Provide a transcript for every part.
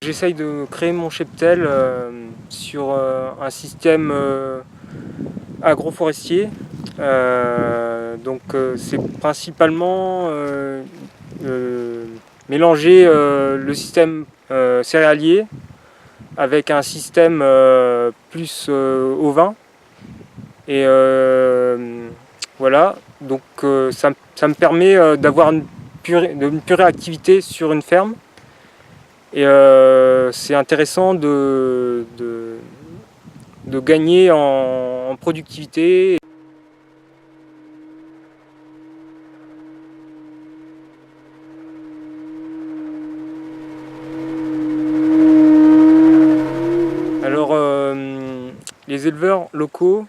J'essaye de créer mon cheptel sur un système agroforestier. C'est principalement mélanger le système céréalier avec un système plus ovin. Et voilà, donc ça me permet d'avoir une pure activité sur une ferme. Et c'est intéressant de gagner en productivité. Alors, les éleveurs locaux,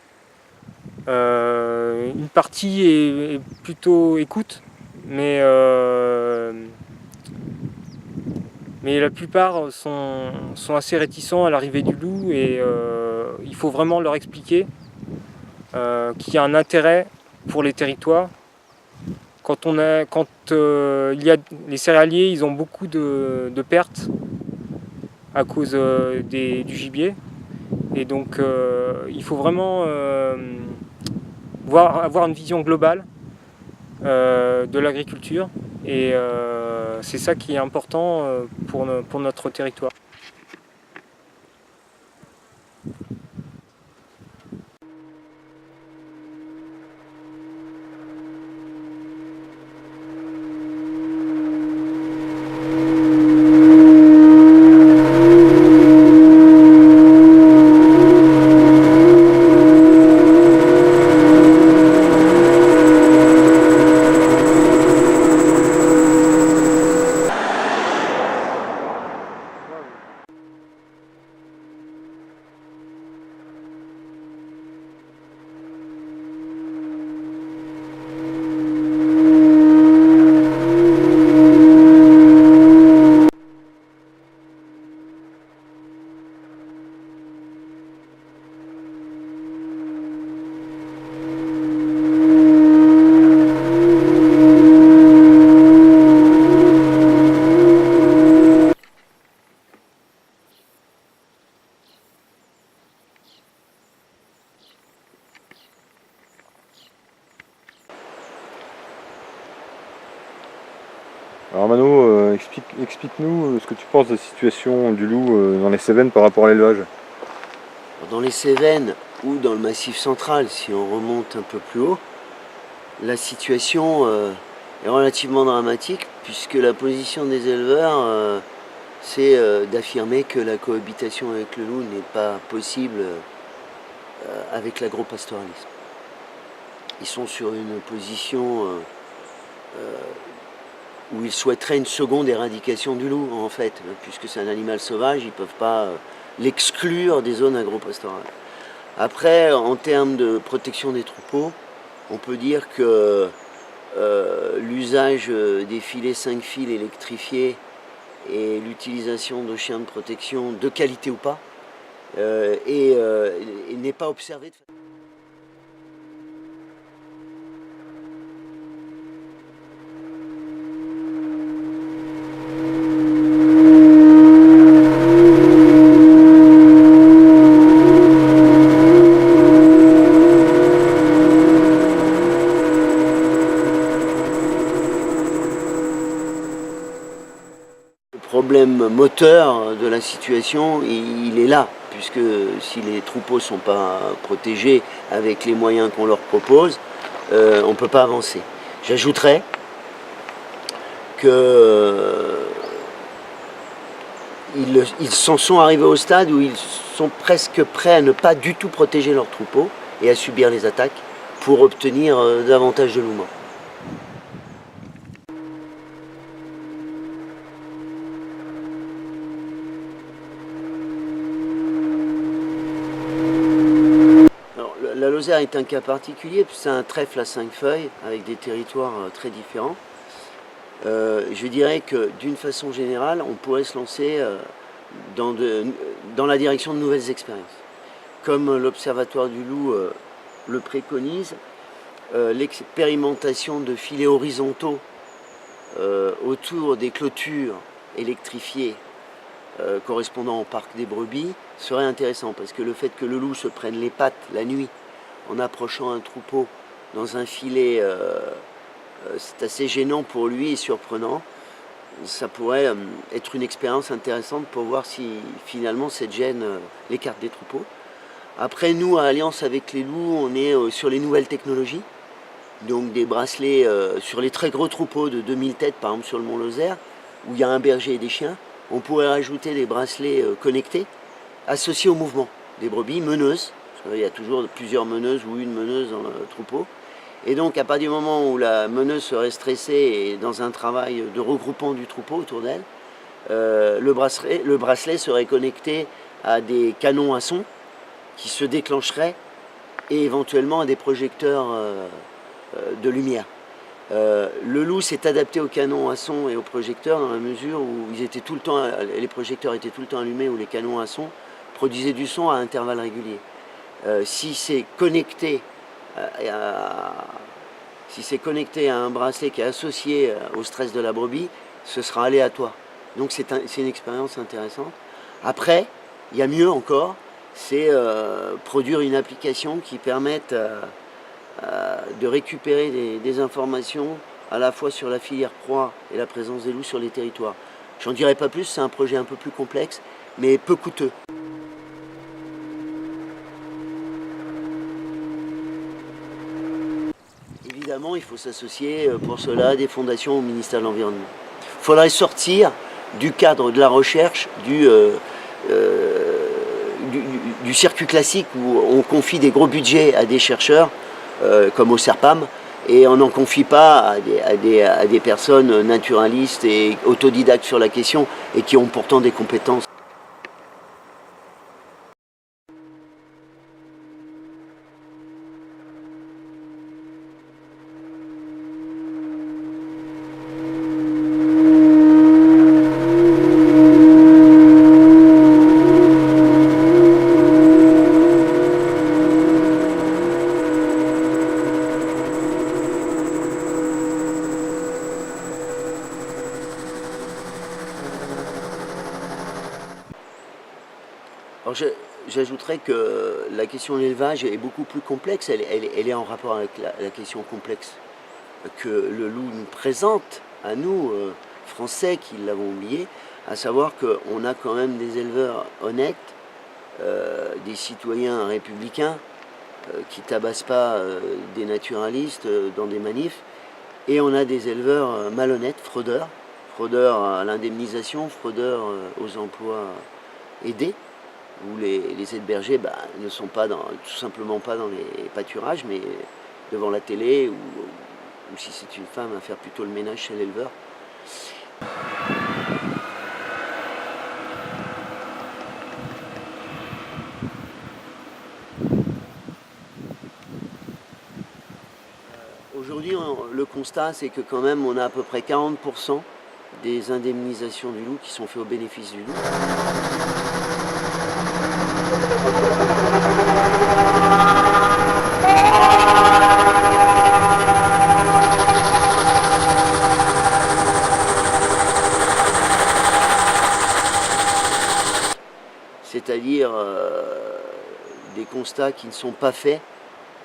une partie est plutôt écoute, mais la plupart sont assez réticents à l'arrivée du loup et il faut vraiment leur expliquer qu'il y a un intérêt pour les territoires. Les céréaliers, ils ont beaucoup de pertes à cause du gibier. Et donc il faut vraiment avoir une vision globale de l'agriculture. Et c'est ça qui est important pour notre territoire. Alors Mano, explique-nous ce que tu penses de la situation du loup dans les Cévennes par rapport à l'élevage. Dans les Cévennes ou dans le Massif central, si on remonte un peu plus haut, la situation est relativement dramatique puisque la position des éleveurs, c'est d'affirmer que la cohabitation avec le loup n'est pas possible avec l'agropastoralisme. Ils sont sur une position où ils souhaiteraient une seconde éradication du loup, en fait, puisque c'est un animal sauvage, ils ne peuvent pas l'exclure des zones agropastorales. Après, en termes de protection des troupeaux, on peut dire que l'usage des filets 5 fils électrifiés et l'utilisation de chiens de protection, de qualité ou pas, n'est pas observé de façon... Le problème moteur de la situation, il est là, puisque si les troupeaux ne sont pas protégés avec les moyens qu'on leur propose, on ne peut pas avancer. J'ajouterais qu'ils s'en sont arrivés au stade où ils sont presque prêts à ne pas du tout protéger leurs troupeaux et à subir les attaques pour obtenir davantage de loups morts. La Lozère est un cas particulier, c'est un trèfle à 5 feuilles avec des territoires très différents. Je dirais que d'une façon générale, on pourrait se lancer dans la direction de nouvelles expériences. Comme l'Observatoire du loup le préconise, l'expérimentation de filets horizontaux autour des clôtures électrifiées correspondant au parc des brebis serait intéressant, parce que le fait que le loup se prenne les pattes la nuit en approchant un troupeau dans un filet, c'est assez gênant pour lui et surprenant. Ça pourrait être une expérience intéressante pour voir si finalement cette gêne l'écarte des troupeaux. Après, nous, à Alliance avec les loups, on est sur les nouvelles technologies. Donc des bracelets sur les très gros troupeaux de 2000 têtes, par exemple sur le Mont Lozère, où il y a un berger et des chiens. On pourrait rajouter des bracelets connectés, associés au mouvement. Des brebis meneuses, parce qu'il y a toujours plusieurs meneuses ou une meneuse dans le troupeau. Et donc à partir du moment où la meneuse serait stressée et dans un travail de regroupement du troupeau autour d'elle, le bracelet serait connecté à des canons à son qui se déclencheraient et éventuellement à des projecteurs de lumière. Le loup s'est adapté aux canons à son et aux projecteurs dans la mesure où les projecteurs étaient tout le temps allumés, où les canons à son produisaient du son à intervalles réguliers. Si c'est connecté à un bracelet qui est associé au stress de la brebis, ce sera aléatoire. Donc c'est une expérience intéressante. Après, il y a mieux encore, c'est produire une application qui permette de récupérer des informations à la fois sur la filière proie et la présence des loups sur les territoires. J'en dirai pas plus, c'est un projet un peu plus complexe, mais peu coûteux. Évidemment, il faut s'associer pour cela à des fondations au ministère de l'Environnement. Il faudrait sortir du cadre de la recherche, du circuit classique où on confie des gros budgets à des chercheurs, comme au CERPAM, et on n'en confie pas à des personnes naturalistes et autodidactes sur la question et qui ont pourtant des compétences. Alors j'ajouterais que la question de l'élevage est beaucoup plus complexe, elle est en rapport avec la question complexe que le loup nous présente à nous, Français, qui l'avons oublié, à savoir qu'on a quand même des éleveurs honnêtes, des citoyens républicains qui tabassent pas des naturalistes dans des manifs, et on a des éleveurs malhonnêtes, fraudeurs à l'indemnisation, fraudeurs aux emplois aidés, où les aides-bergers ne sont pas tout simplement pas dans les pâturages, mais devant la télé, ou si c'est une femme, à faire plutôt le ménage chez l'éleveur. Aujourd'hui, le constat, c'est que quand même, on a à peu près 40% des indemnisations du loup qui sont faites au bénéfice du loup. C'est-à-dire des constats qui ne sont pas faits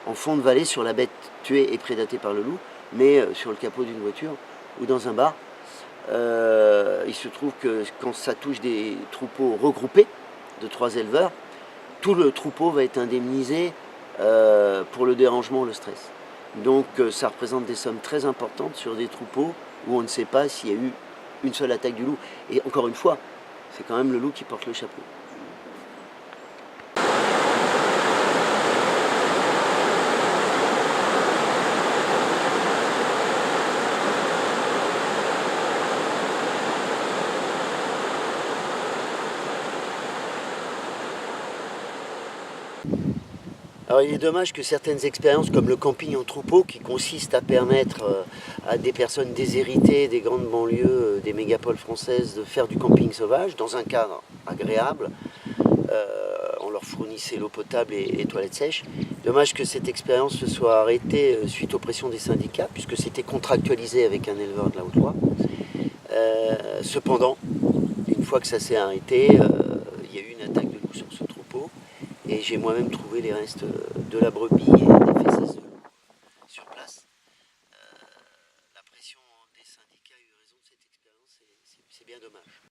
en fond de vallée sur la bête tuée et prédatée par le loup, mais sur le capot d'une voiture ou dans un bar. Il se trouve que quand ça touche des troupeaux regroupés de 3 éleveurs, tout le troupeau va être indemnisé pour le dérangement, le stress. Donc ça représente des sommes très importantes sur des troupeaux où on ne sait pas s'il y a eu une seule attaque du loup. Et encore une fois, c'est quand même le loup qui porte le chapeau. Alors il est dommage que certaines expériences comme le camping en troupeau, qui consiste à permettre à des personnes déshéritées des grandes banlieues, des mégapoles françaises, de faire du camping sauvage dans un cadre agréable, on leur fournissait l'eau potable et les toilettes sèches. Dommage que cette expérience se soit arrêtée suite aux pressions des syndicats, puisque c'était contractualisé avec un éleveur de la Haute-Loire. Cependant, une fois que ça s'est arrêté, il y a eu une attaque de loup sur ce troupeau. Et j'ai moi-même trouvé les restes de la brebis et des fesses de loup sur place. La pression des syndicats a eu raison de cette expérience et c'est bien dommage.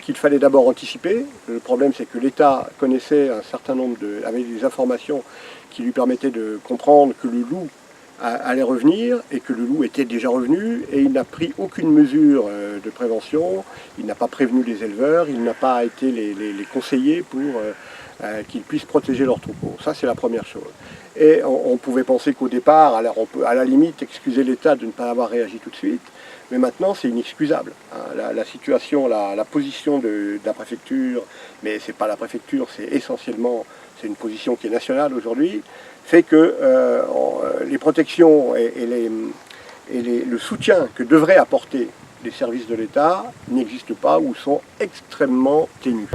qu'il fallait d'abord anticiper. Le problème, c'est que l'État connaissait un certain nombre avait des informations qui lui permettaient de comprendre que le loup allait revenir et que le loup était déjà revenu, et il n'a pris aucune mesure de prévention, il n'a pas prévenu les éleveurs, il n'a pas été les conseiller pour qu'ils puissent protéger leurs troupeaux. Ça, c'est la première chose. Et on pouvait penser qu'au départ, alors on peut à la limite excuser l'État de ne pas avoir réagi tout de suite, mais maintenant c'est inexcusable. La situation, la position de la préfecture, mais c'est pas la préfecture, c'est essentiellement, c'est une position qui est nationale aujourd'hui, fait que les protections et le soutien que devraient apporter les services de l'État n'existent pas ou sont extrêmement ténus.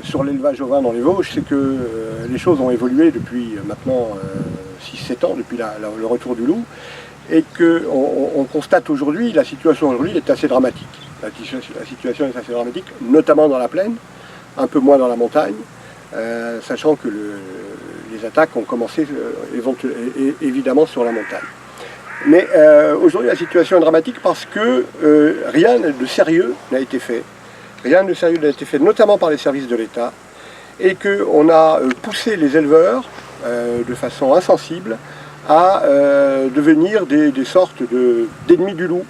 Sur l'élevage ovin dans les Vosges, c'est que les choses ont évolué depuis maintenant 6-7 ans, depuis le retour du loup, et qu'on constate aujourd'hui, la situation aujourd'hui est assez dramatique. La situation est assez dramatique, notamment dans la plaine, un peu moins dans la montagne, sachant que les attaques ont commencé évidemment sur la montagne. Mais aujourd'hui la situation est dramatique parce que rien de sérieux n'a été fait. Rien de sérieux n'a été fait, notamment par les services de l'État. et qu'on a poussé les éleveurs de façon insensible à devenir des sortes d'ennemis du loup.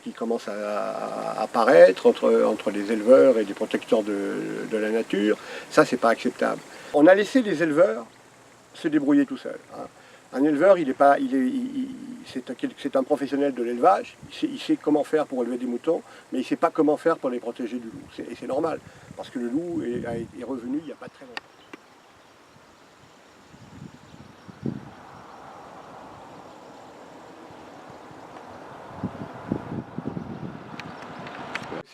Qui commencent à apparaître entre les éleveurs et les protecteurs de la nature, ça c'est pas acceptable. On a laissé les éleveurs se débrouiller tout seuls. Hein. Un éleveur, c'est un professionnel de l'élevage, il sait comment faire pour élever des moutons, mais il ne sait pas comment faire pour les protéger du loup. Et c'est normal, parce que le loup est revenu il n'y a pas très longtemps.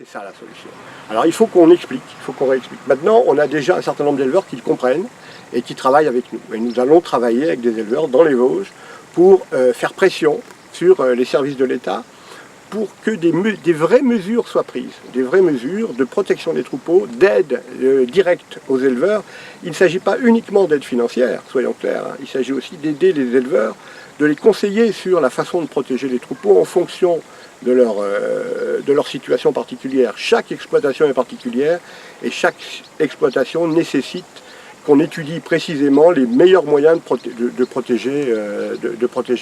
C'est ça la solution. Alors il faut qu'on explique, il faut qu'on réexplique. Maintenant, on a déjà un certain nombre d'éleveurs qui le comprennent et qui travaillent avec nous. Et nous allons travailler avec des éleveurs dans les Vosges pour faire pression sur les services de l'État pour que des vraies mesures soient prises, des vraies mesures de protection des troupeaux, d'aide directe aux éleveurs. Il ne s'agit pas uniquement d'aide financière, soyons clairs, hein. Il s'agit aussi d'aider les éleveurs, de les conseiller sur la façon de protéger les troupeaux en fonction de leur situation particulière. Chaque exploitation est particulière et chaque exploitation nécessite qu'on étudie précisément les meilleurs moyens de protéger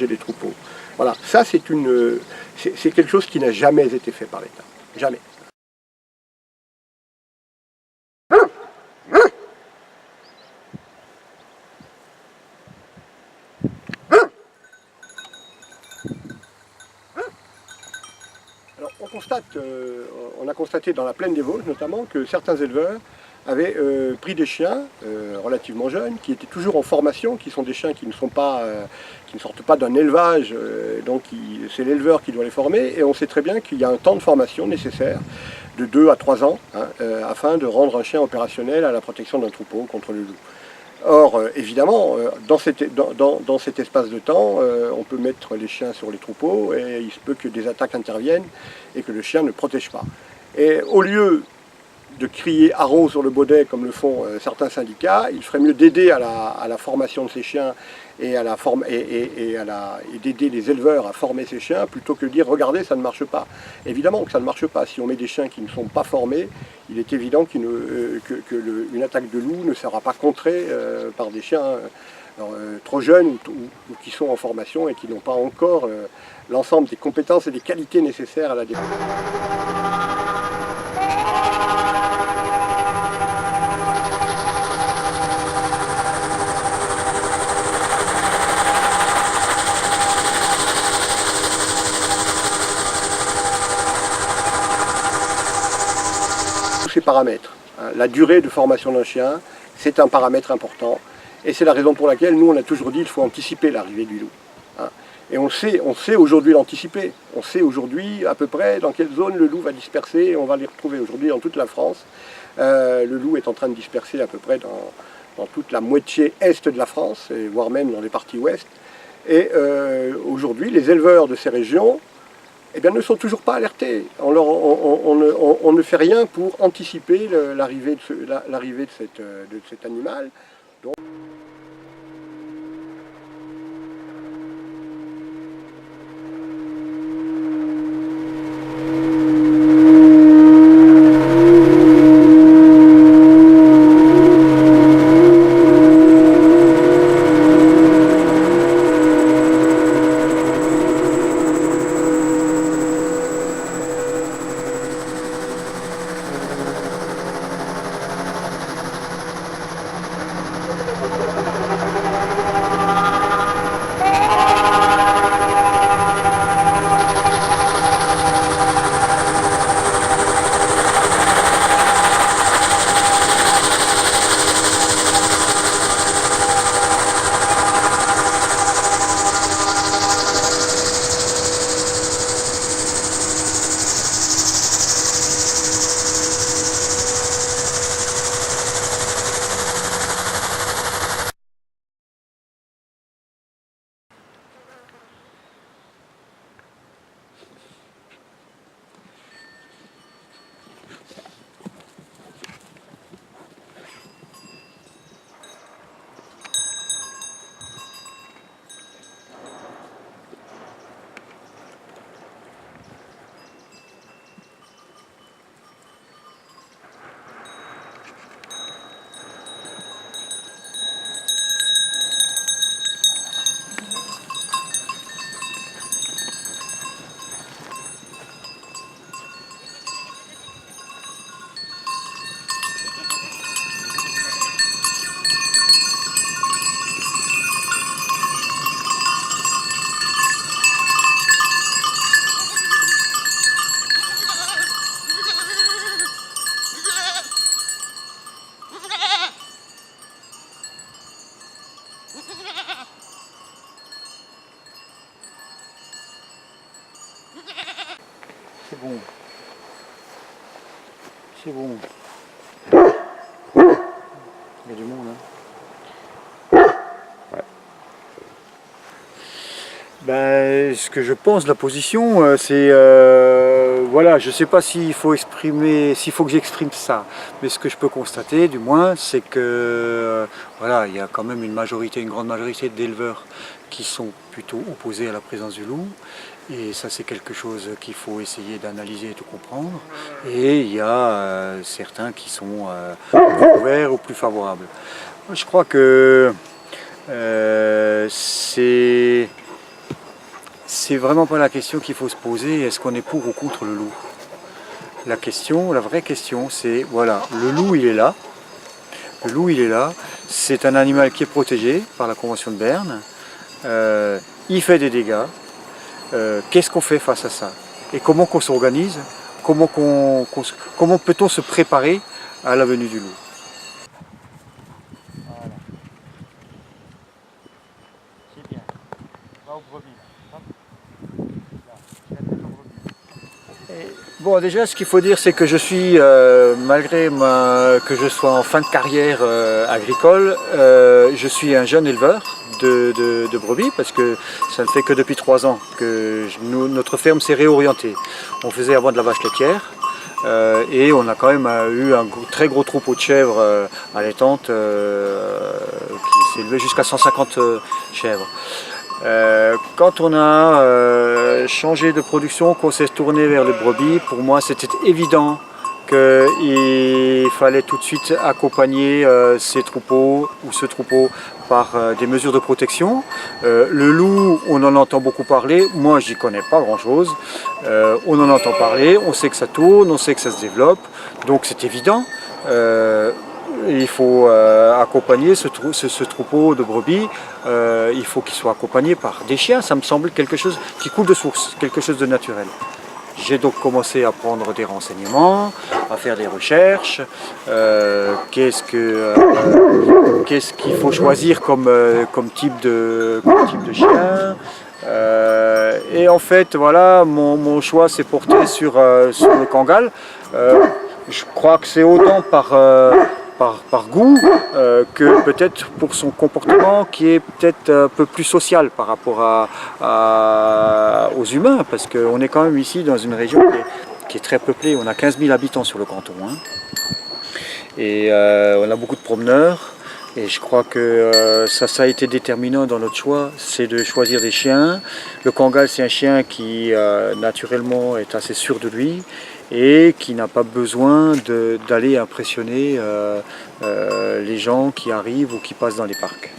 les troupeaux. Voilà, ça c'est quelque chose qui n'a jamais été fait par l'État. Jamais. Alors, on a constaté dans la plaine des Vosges notamment que certains éleveurs avaient pris des chiens relativement jeunes, qui étaient toujours en formation, qui sont des chiens qui ne sortent pas d'un élevage, donc c'est l'éleveur qui doit les former, et on sait très bien qu'il y a un temps de formation nécessaire de 2 à 3 ans, hein, afin de rendre un chien opérationnel à la protection d'un troupeau contre le loup. Or, évidemment, dans cet espace de temps, on peut mettre les chiens sur les troupeaux et il se peut que des attaques interviennent et que le chien ne protège pas. Et au lieu de crier haro sur le baudet comme le font certains syndicats, il ferait mieux d'aider à la formation de ces chiens et d'aider les éleveurs à former ces chiens plutôt que de dire regardez, ça ne marche pas. Évidemment que ça ne marche pas. Si on met des chiens qui ne sont pas formés, il est évident qu'une attaque de loup ne sera pas contrée par des chiens trop jeunes ou qui sont en formation et qui n'ont pas encore l'ensemble des compétences et des qualités nécessaires à la défense. Ces paramètres, hein, la durée de formation d'un chien, c'est un paramètre important et c'est la raison pour laquelle nous on a toujours dit qu'il faut anticiper l'arrivée du loup. Hein. Et on sait aujourd'hui l'anticiper, on sait aujourd'hui à peu près dans quelle zone le loup va disperser et on va les retrouver aujourd'hui dans toute la France. Le loup est en train de disperser à peu près dans toute la moitié est de la France, et voire même dans les parties ouest. Et aujourd'hui les éleveurs de ces régions eh bien, ne sont toujours pas alertés. On ne fait rien pour anticiper l'arrivée de cet animal. Donc... C'est bon. C'est bon. Il y a du monde, hein. Ouais. Ben, ce que je pense de la position, c'est... voilà, je ne sais pas s'il faut exprimer, s'il faut que j'exprime ça. Mais ce que je peux constater, du moins, c'est que... voilà, il y a quand même une grande majorité d'éleveurs qui sont plutôt opposés à la présence du loup. Et ça, c'est quelque chose qu'il faut essayer d'analyser et de comprendre. Et il y a certains qui sont plus ouverts ou plus favorables. Moi, je crois que c'est vraiment pas la question qu'il faut se poser, est-ce qu'on est pour ou contre le loup? La vraie question, c'est, voilà, le loup, il est là. Le loup, il est là. C'est un animal qui est protégé par la Convention de Berne. Il fait des dégâts. Qu'est-ce qu'on fait face à ça? Et comment qu'on s'organise? Comment peut-on se préparer à la venue du loup? Voilà. C'est bien. Va au brebis. Bon, déjà, ce qu'il faut dire, c'est que je suis, malgré que je sois en fin de carrière agricole, je suis un jeune éleveur de brebis, parce que ça ne fait que depuis 3 ans que notre ferme s'est réorientée. On faisait avant de la vache laitière, et on a quand même eu un très gros troupeau de chèvres allaitantes qui s'élevait jusqu'à 150 chèvres. Quand on a changé de production, qu'on s'est tourné vers les brebis, pour moi c'était évident qu'il fallait tout de suite accompagner ces troupeaux ou ce troupeau par des mesures de protection. Le loup, on en entend beaucoup parler, moi j'y connais pas grand chose. On en entend parler, on sait que ça tourne, on sait que ça se développe, donc c'est évident. Il faut accompagner ce troupeau de brebis, il faut qu'il soit accompagné par des chiens, ça me semble quelque chose qui coule de source, quelque chose de naturel. J'ai donc commencé à prendre des renseignements, à faire des recherches, qu'est-ce qu'il faut choisir comme type de chien. Et en fait, voilà, mon choix s'est porté sur le Kangal. Je crois que c'est autant par goût que peut-être pour son comportement qui est peut-être un peu plus social par rapport aux humains, parce qu'on est quand même ici dans une région qui est très peuplée. On a 15 000 habitants sur le canton, hein. Et on a beaucoup de promeneurs, et je crois que ça a été déterminant dans notre choix, c'est de choisir des chiens. Le Kangal, c'est un chien qui naturellement est assez sûr de lui, et qui n'a pas besoin d'aller impressionner les gens qui arrivent ou qui passent dans les parcs.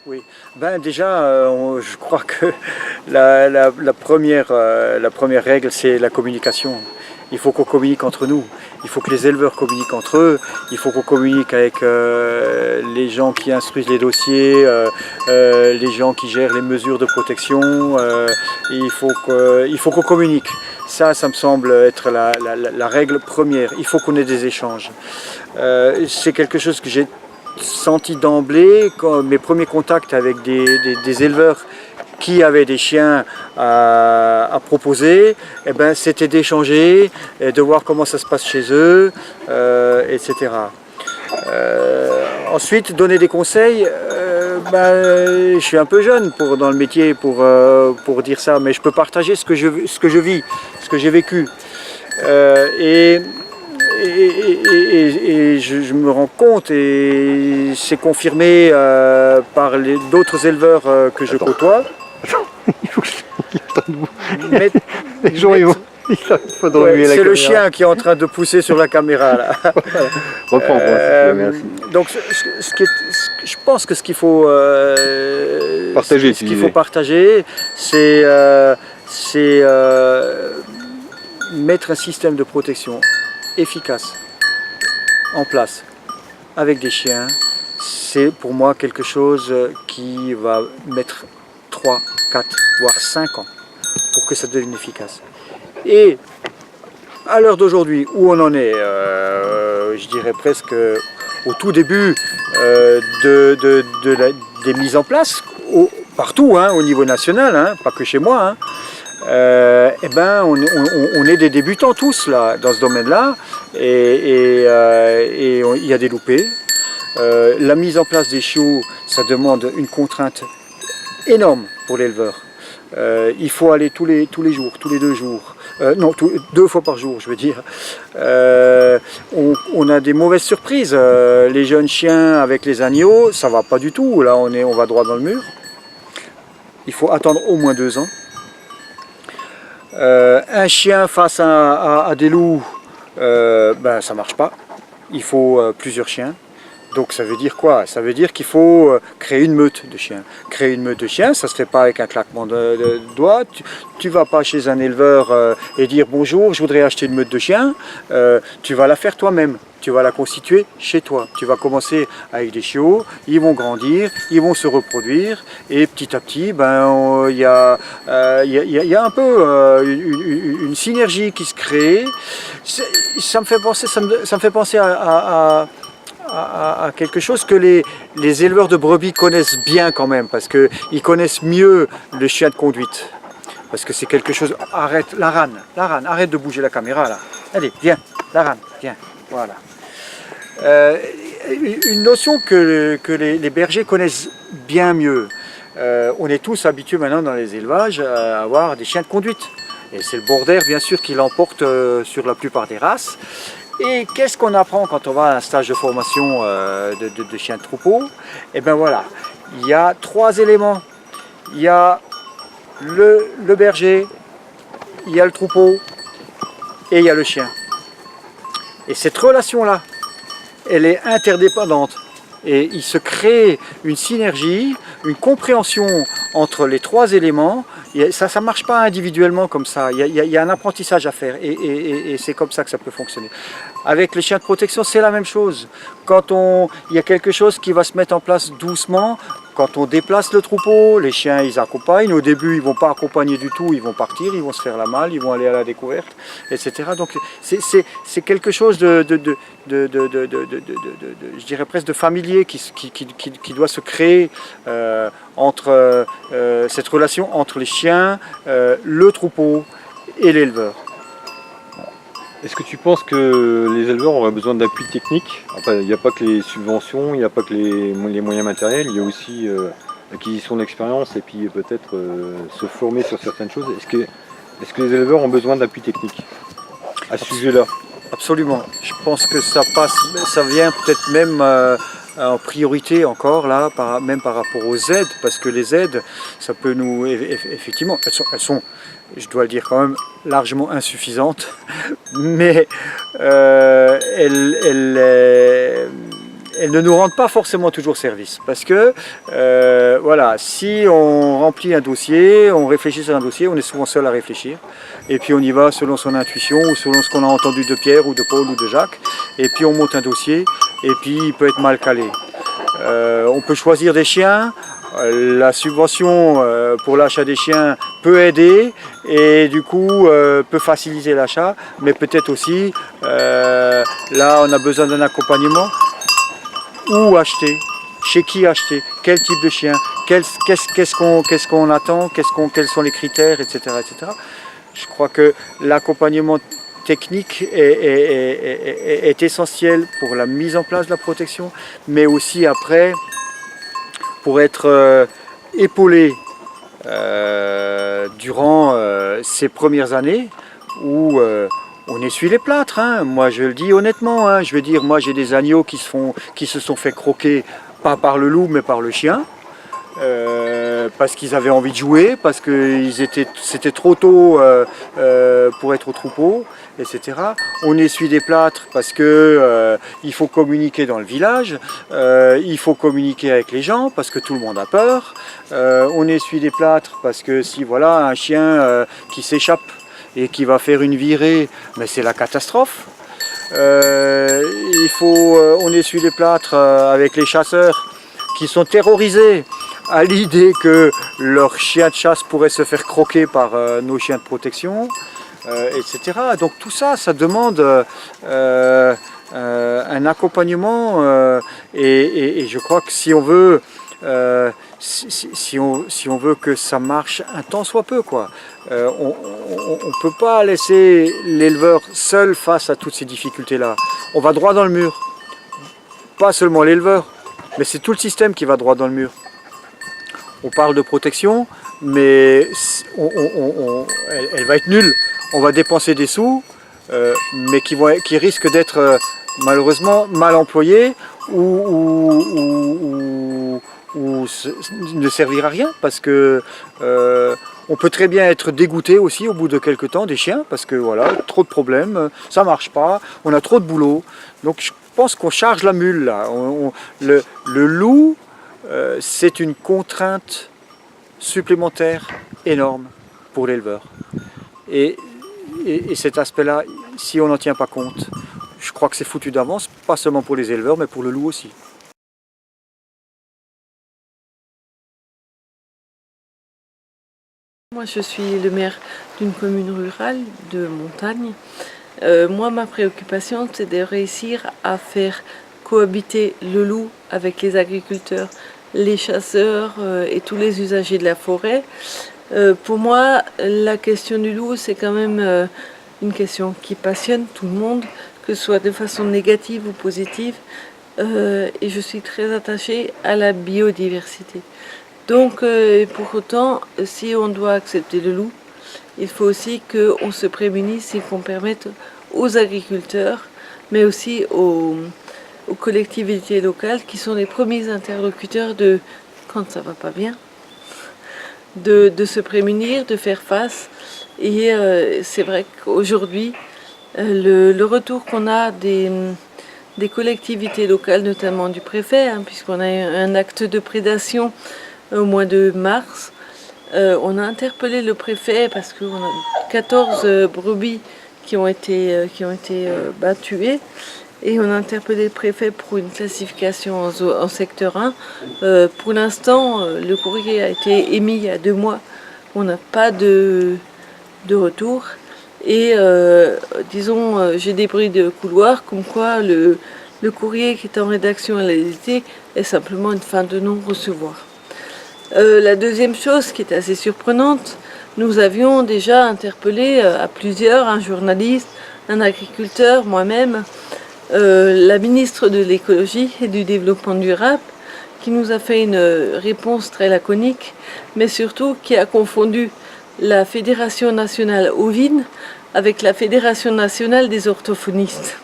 Oui, ben déjà, je crois que la première règle, c'est la communication. Il faut qu'on communique entre nous, il faut que les éleveurs communiquent entre eux, il faut qu'on communique avec les gens qui instruisent les dossiers, les gens qui gèrent les mesures de protection, il faut qu'on communique. Ça me semble être la règle première, il faut qu'on ait des échanges. C'est quelque chose que j'ai senti d'emblée, mes premiers contacts avec des éleveurs qui avaient des chiens à proposer, eh ben, c'était d'échanger, de voir comment ça se passe chez eux, etc. Ensuite, donner des conseils, je suis un peu jeune dans le métier pour dire ça, mais je peux partager ce que je vis, ce que j'ai vécu. Et je me rends compte, et c'est confirmé par d'autres éleveurs que je côtoie. Il faut que je debout. Les gens, c'est le chien qui est en train de pousser sur la caméra là. Reprends, merci. Donc je pense que ce qu'il faut partager, c'est mettre un système de protection efficace en place avec des chiens. C'est pour moi quelque chose qui va mettre 3, 4, voire 5 ans pour que ça devienne efficace. Et à l'heure d'aujourd'hui, où on en est, je dirais presque au tout début des mises en place, partout, hein, au niveau national, hein, pas que chez moi, hein, eh ben, on est des débutants tous là, dans ce domaine-là, et il y a des loupés. La mise en place des chiots, ça demande une contrainte énorme pour l'éleveur. Il faut aller tous les jours, tous les 2 jours. Non, 2 fois par jour, je veux dire. On a des mauvaises surprises. Les jeunes chiens avec les agneaux, ça va pas du tout. Là, on va droit dans le mur. Il faut attendre au moins 2 ans. Un chien face à des loups, ben, ça marche pas. Il faut plusieurs chiens. Donc ça veut dire quoi? Ça veut dire qu'il faut créer une meute de chiens. Créer une meute de chiens, ça ne se fait pas avec un claquement de doigts. Tu ne vas pas chez un éleveur et dire bonjour, je voudrais acheter une meute de chiens. Tu vas la faire toi-même. Tu vas la constituer chez toi. Tu vas commencer avec des chiots, ils vont grandir, ils vont se reproduire et petit à petit, ben, il y a un peu une synergie qui se crée. Ça me fait penser à quelque chose que les éleveurs de brebis connaissent bien quand même, parce qu'ils connaissent mieux le chien de conduite. Parce que c'est quelque chose... Arrête, la rane, arrête de bouger la caméra là. Allez, viens, la rane, viens, voilà. Une notion que les bergers connaissent bien mieux. On est tous habitués maintenant dans les élevages à avoir des chiens de conduite. Et c'est le border bien sûr qui l'emporte sur la plupart des races. Et qu'est-ce qu'on apprend quand on va à un stage de formation de chiens de troupeau? Et bien voilà, il y a 3 éléments. Il y a le berger, il y a le troupeau et il y a le chien. Et cette relation-là, elle est interdépendante. Et il se crée une synergie, une compréhension entre les 3 éléments. Ça ne marche pas individuellement comme ça. Il y a un apprentissage à faire et c'est comme ça que ça peut fonctionner. Avec les chiens de protection, c'est la même chose. Quand il y a quelque chose qui va se mettre en place doucement, quand on déplace le troupeau, les chiens ils accompagnent. Au début, ils ne vont pas accompagner du tout, ils vont partir, ils vont se faire la malle, ils vont aller à la découverte, etc. Donc c'est quelque chose je dirais presque de familier qui doit se créer entre cette relation entre les chiens, le troupeau et l'éleveur. Est-ce que tu penses que les éleveurs auraient besoin d'appui technique? Enfin, il n'y a pas que les subventions, il n'y a pas que les moyens matériels, il y a aussi l'acquisition d'expérience et puis peut-être se former sur certaines choses. Est-ce que les éleveurs ont besoin d'appui technique à ce sujet-là? Absolument. Je pense que ça vient peut-être même en priorité encore là, même par rapport aux aides, parce que les aides, ça peut nous, effectivement, elles sont, je dois le dire quand même, largement insuffisantes, mais elles ne nous rendent pas forcément toujours service, parce que voilà, si on remplit un dossier, on réfléchit sur un dossier, on est souvent seul à réfléchir, et puis on y va selon son intuition, ou selon ce qu'on a entendu de Pierre, ou de Paul, ou de Jacques, et puis on monte un dossier, et puis il peut être mal calé. On peut choisir des chiens, la subvention pour l'achat des chiens peut aider, et du coup peut faciliter l'achat, mais peut-être aussi, là on a besoin d'un accompagnement. Où acheter, chez qui acheter, quel type de chien, qu'est-ce qu'on attend, quels sont les critères, etc., etc. Je crois que l'accompagnement technique est essentiel pour la mise en place de la protection, mais aussi après pour être épaulé durant ces premières années où on essuie les plâtres, hein. Moi je le dis honnêtement, hein. Je veux dire, moi j'ai des agneaux qui se sont fait croquer, pas par le loup mais par le chien, parce qu'ils avaient envie de jouer, parce que c'était trop tôt pour être au troupeau, etc. On essuie des plâtres parce que il faut communiquer dans le village, il faut communiquer avec les gens parce que tout le monde a peur, on essuie des plâtres parce que si voilà un chien qui s'échappe et qui va faire une virée, mais c'est la catastrophe. On essuie les plâtres avec les chasseurs qui sont terrorisés à l'idée que leurs chiens de chasse pourraient se faire croquer par nos chiens de protection, etc. Donc tout ça, ça demande un accompagnement et je crois que si on veut si on veut que ça marche un tant soit peu, quoi. On ne peut pas laisser l'éleveur seul face à toutes ces difficultés-là. On va droit dans le mur. Pas seulement l'éleveur, mais c'est tout le système qui va droit dans le mur. On parle de protection, mais elle va être nulle. On va dépenser des sous, mais qui risquent d'être malheureusement mal employés ou ne servir à rien, parce que on peut très bien être dégoûté aussi au bout de quelques temps des chiens, parce que voilà, trop de problèmes, ça marche pas, on a trop de boulot. Donc je pense qu'on charge la mule là. Le loup, c'est une contrainte supplémentaire énorme pour l'éleveur. Et cet aspect-là, si on n'en tient pas compte, je crois que c'est foutu d'avance, pas seulement pour les éleveurs, mais pour le loup aussi. Moi, je suis le maire d'une commune rurale de montagne. Moi, ma préoccupation, c'est de réussir à faire cohabiter le loup avec les agriculteurs, les chasseurs et tous les usagers de la forêt. Pour moi, la question du loup, c'est quand même une question qui passionne tout le monde, que ce soit de façon négative ou positive. Et je suis très attachée à la biodiversité. Donc, pour autant, si on doit accepter le loup, il faut aussi qu'on se prémunisse et qu'on permette aux agriculteurs, mais aussi aux collectivités locales, qui sont les premiers interlocuteurs de quand ça va pas bien, de se prémunir, de faire face. Et c'est vrai qu'aujourd'hui, le retour qu'on a des collectivités locales, notamment du préfet, hein, puisqu'on a eu un acte de prédation au mois de mars, on a interpellé le préfet parce qu'on a 14 brebis qui ont été tuées, et on a interpellé le préfet pour une classification en secteur 1. Pour l'instant, le courrier a été émis il y a 2 mois, on n'a pas de retour, et disons, j'ai des bruits de couloir comme quoi le courrier qui est en rédaction à l'Élysée est simplement une fin de non-recevoir. La deuxième chose qui est assez surprenante, nous avions déjà interpellé à plusieurs, un journaliste, un agriculteur, moi-même, la ministre de l'écologie et du développement durable, qui nous a fait une réponse très laconique, mais surtout qui a confondu la Fédération nationale ovine avec la Fédération nationale des orthophonistes.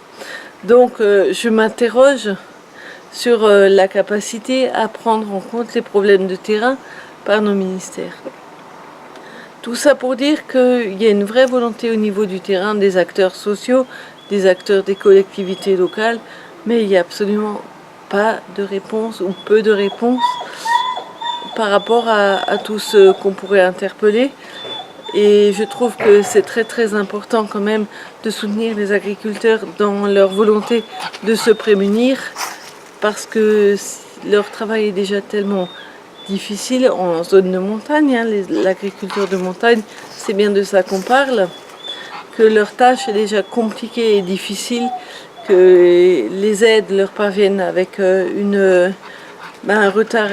Donc je m'interroge sur la capacité à prendre en compte les problèmes de terrain par nos ministères. Tout ça pour dire qu'il y a une vraie volonté au niveau du terrain des acteurs sociaux, des acteurs des collectivités locales, mais il n'y a absolument pas de réponse ou peu de réponse par rapport à tout ce qu'on pourrait interpeller. Et je trouve que c'est très très important quand même de soutenir les agriculteurs dans leur volonté de se prémunir, parce que leur travail est déjà tellement difficile en zone de montagne, hein, l'agriculture de montagne, c'est bien de ça qu'on parle, que leur tâche est déjà compliquée et difficile, que les aides leur parviennent avec un retard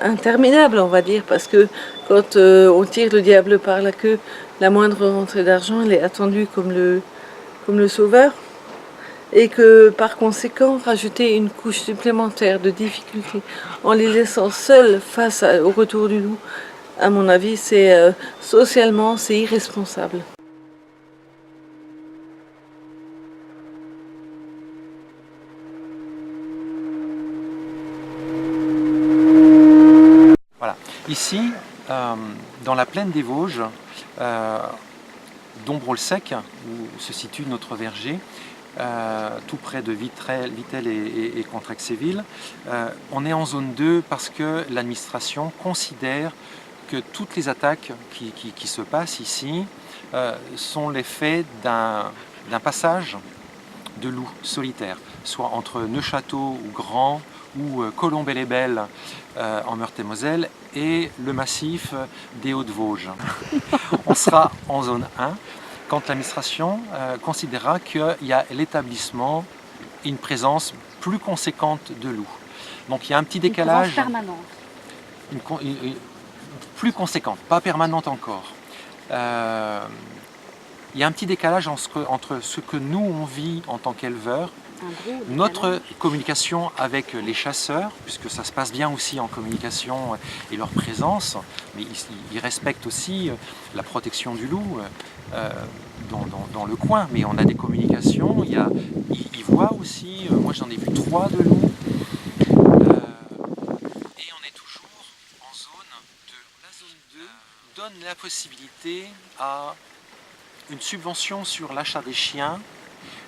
interminable, on va dire, parce que quand on tire le diable par la queue, la moindre rentrée d'argent, elle est attendue comme le sauveur. Et que par conséquent, rajouter une couche supplémentaire de difficultés en les laissant seuls face au retour du loup, à mon avis, c'est socialement, c'est irresponsable. Voilà. Ici, dans la plaine des Vosges, d'Ombrol-Sec, où se situe notre verger, tout près de Vittel et Contrexéville. On est en zone 2 parce que l'administration considère que toutes les attaques qui se passent ici sont l'effet d'un passage de loups solitaires, soit entre Neufchâteau ou Grand ou Colombey-les-Belles en Meurthe-et-Moselle et le massif des Hauts-de-Vosges. On sera en zone 1 quand l'administration considérera qu'il y a l'établissement et une présence plus conséquente de loups. Donc il y a un petit décalage. Une présence permanente. Plus conséquente, pas permanente encore. Il y a un petit décalage entre ce que nous on vit en tant qu'éleveurs, notre communication avec les chasseurs, puisque ça se passe bien aussi en communication et leur présence, mais ils respectent aussi la protection du loup dans le coin, mais on a des communications, ils voient aussi, moi j'en ai vu 3 de loups, et on est toujours en zone 2. La zone 2 donne la possibilité à une subvention sur l'achat des chiens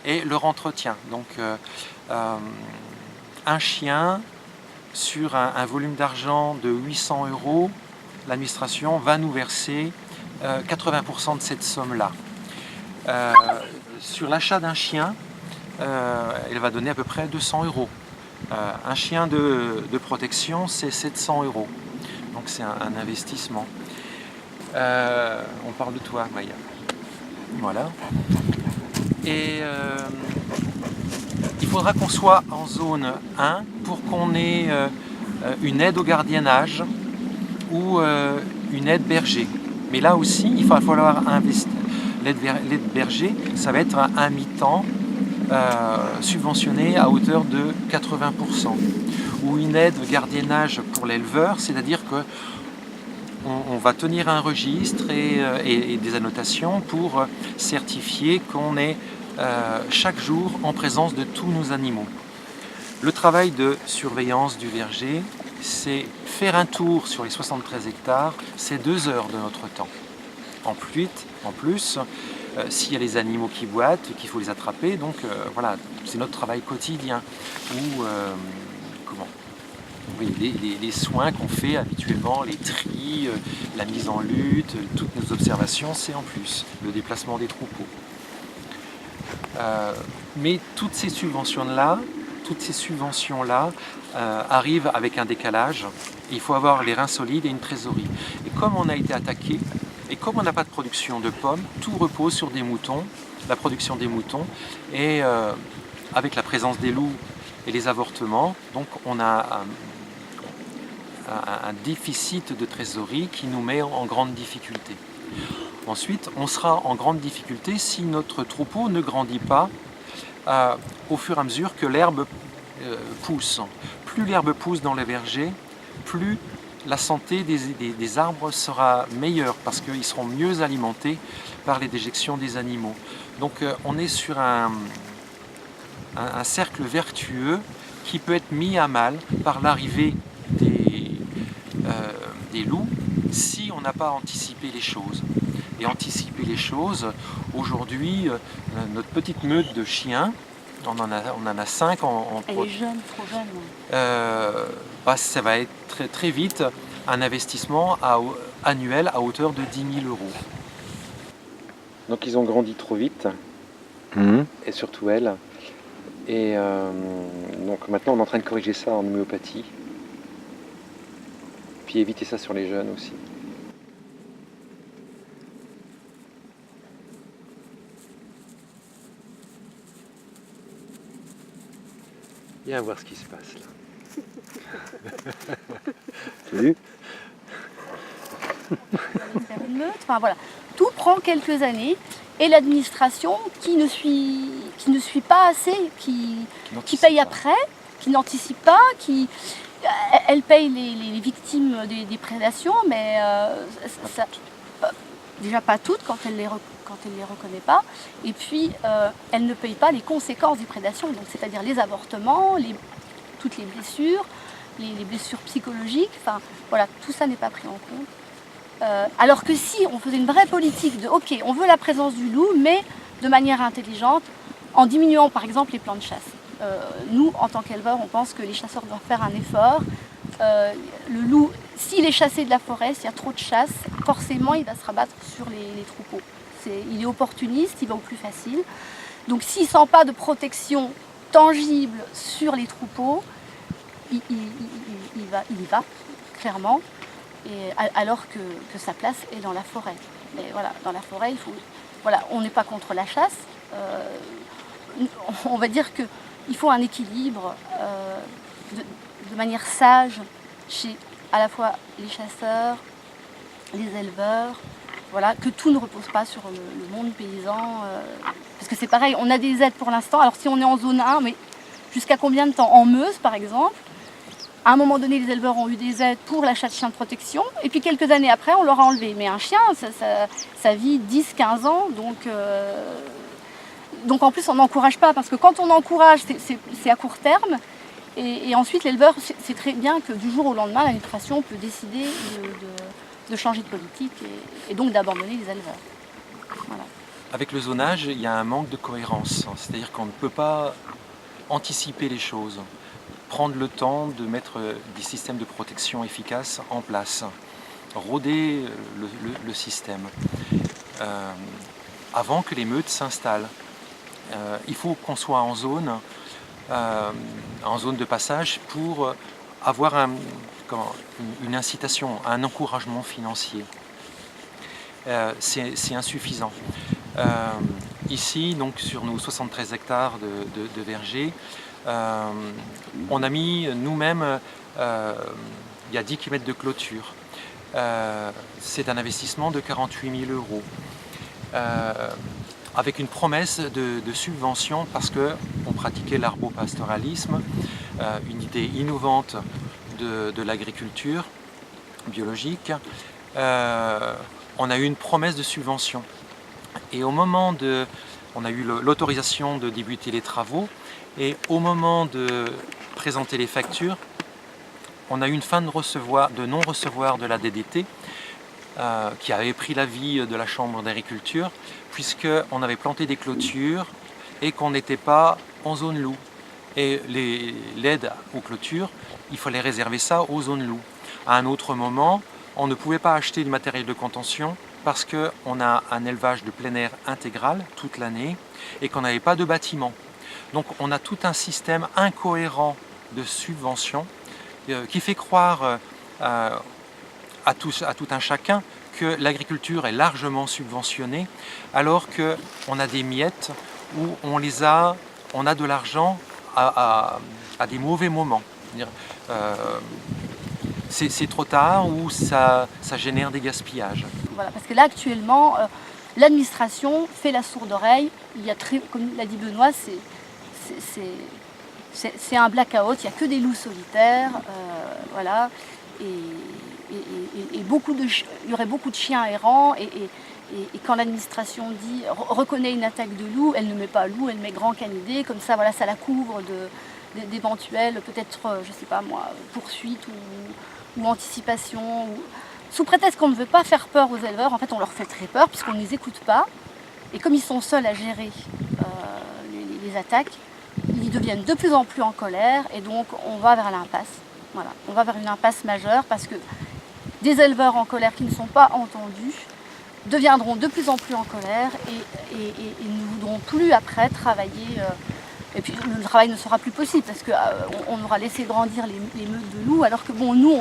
et leur entretien. Donc un chien sur un volume d'argent de 800 €, l'administration va nous verser 80% de cette somme-là. Sur l'achat d'un chien, elle va donner à peu près 200 €. Un chien de protection, c'est 700 €. Donc c'est un investissement. On parle de toi, Maya. Voilà. Et il faudra qu'on soit en zone 1 pour qu'on ait une aide au gardiennage ou une aide berger. Mais là aussi, il va falloir investir. L'aide berger, ça va être un mi-temps subventionné à hauteur de 80%. Ou une aide gardiennage pour l'éleveur, c'est-à-dire que on va tenir un registre et des annotations pour certifier qu'on est chaque jour en présence de tous nos animaux. Le travail de surveillance du verger, c'est faire un tour sur les 73 hectares, c'est 2 heures de notre temps. En plus, s'il y a les animaux qui boitent, qu'il faut les attraper, donc voilà, c'est notre travail quotidien. Ou les soins qu'on fait habituellement, les tris, la mise en lutte, toutes nos observations, c'est en plus, le déplacement des troupeaux. Mais toutes ces subventions-là arrivent avec un décalage. Il faut avoir les reins solides et une trésorerie. Et comme on a été attaqué, et comme on n'a pas de production de pommes, tout repose sur des moutons, la production des moutons, et avec la présence des loups et les avortements, donc on a un déficit de trésorerie qui nous met en grande difficulté. Ensuite, on sera en grande difficulté si notre troupeau ne grandit pas au fur et à mesure que l'herbe pousse. Plus l'herbe pousse dans les vergers, plus la santé des arbres sera meilleure parce qu'ils seront mieux alimentés par les déjections des animaux. Donc on est sur un cercle vertueux qui peut être mis à mal par l'arrivée des loups si on n'a pas anticipé les choses. Et anticiper les choses, aujourd'hui, notre petite meute de chiens, on en a 5 Elle est jeune, trop jeune. Ça va être très, très vite un investissement annuel à hauteur de 10 000 €. Donc ils ont grandi trop vite, et surtout elle. Et donc maintenant on est en train de corriger ça en homéopathie. Puis éviter ça sur les jeunes aussi. Viens voir ce qui se passe là. Tu as vu? Enfin, voilà. Tout prend quelques années et l'administration qui ne suit pas assez, qui paye après, qui n'anticipe pas, elle paye les victimes des prédations, mais déjà pas toutes quand elle les reconnaît pas, et puis elle ne paye pas les conséquences des prédations, donc c'est-à-dire les avortements, toutes les blessures, les blessures psychologiques, enfin voilà, tout ça n'est pas pris en compte. Alors que si on faisait une vraie politique de ok, on veut la présence du loup, mais de manière intelligente, en diminuant par exemple les plans de chasse. Nous, en tant qu'éleveurs, on pense que les chasseurs doivent faire un effort. Le loup, s'il est chassé de la forêt, s'il y a trop de chasse, forcément il va se rabattre sur les troupeaux. Il est opportuniste, il va au plus facile. Donc s'il ne sent pas de protection tangible sur les troupeaux, il y va, clairement, et, alors que sa place est dans la forêt. Mais voilà, dans la forêt, voilà, on n'est pas contre la chasse. On va dire qu'il faut un équilibre de manière sage chez à la fois les chasseurs, les éleveurs, voilà, que tout ne repose pas sur le monde paysan. Parce que c'est pareil, on a des aides pour l'instant. Alors si on est en zone 1, mais jusqu'à combien de temps? En Meuse, par exemple, à un moment donné, les éleveurs ont eu des aides pour l'achat de chiens de protection, et puis quelques années après, on leur a enlevé. Mais un chien, ça vit 10-15 ans, donc en plus, on n'encourage pas, parce que quand on encourage, c'est à court terme, et ensuite, l'éleveur sait très bien que du jour au lendemain, l'administration peut décider de changer de politique, et donc d'abandonner les éleveurs. Voilà. Avec le zonage, il y a un manque de cohérence, c'est-à-dire qu'on ne peut pas anticiper les choses, prendre le temps de mettre des systèmes de protection efficaces en place, rôder le système avant que les meutes s'installent. Il faut qu'on soit en zone de passage pour avoir une incitation, un encouragement financier. C'est insuffisant. Ici, donc, sur nos 73 hectares de vergers, on a mis nous-mêmes, il y a 10 km de clôture. C'est un investissement de 48 000 €. Avec une promesse de subvention parce qu'on pratiquait l'arbopastoralisme, une idée innovante de l'agriculture biologique. On a eu une promesse de subvention. Et au moment on a eu l'autorisation de débuter les travaux, et au moment de présenter les factures, on a eu une fin de non-recevoir de la DDT qui avait pris l'avis de la Chambre d'agriculture, puisqu'on avait planté des clôtures et qu'on n'était pas en zone loup. Et l'aide aux clôtures, il fallait réserver ça aux zones loup. À un autre moment, on ne pouvait pas acheter du matériel de contention parce qu'on a un élevage de plein air intégral toute l'année et qu'on n'avait pas de bâtiment. Donc on a tout un système incohérent de subventions qui fait croire à tout un chacun que l'agriculture est largement subventionnée, alors qu'on a des miettes où on a de l'argent à des mauvais moments. C'est trop tard ou ça génère des gaspillages. Voilà, parce que là actuellement, l'administration fait la sourde oreille. Il y a comme l'a dit Benoît, c'est un blackout, il n'y a que des loups solitaires, voilà, et il y aurait beaucoup de chiens errants, et quand l'administration dit reconnaît une attaque de loup, elle ne met pas loup, elle met grand canidé, comme ça, voilà, ça la couvre d'éventuelles, peut-être, je sais pas moi, poursuites ou anticipation, sous prétexte qu'on ne veut pas faire peur aux éleveurs. En fait, on leur fait très peur puisqu'on ne les écoute pas, et comme ils sont seuls à gérer les attaques, ils deviennent de plus en plus en colère, et donc on va vers l'impasse. Voilà, on va vers une impasse majeure, parce que des éleveurs en colère qui ne sont pas entendus deviendront de plus en plus en colère, et ne voudront plus après travailler. Et puis le travail ne sera plus possible parce qu'on aura laissé grandir les meutes de loups, alors que bon, nous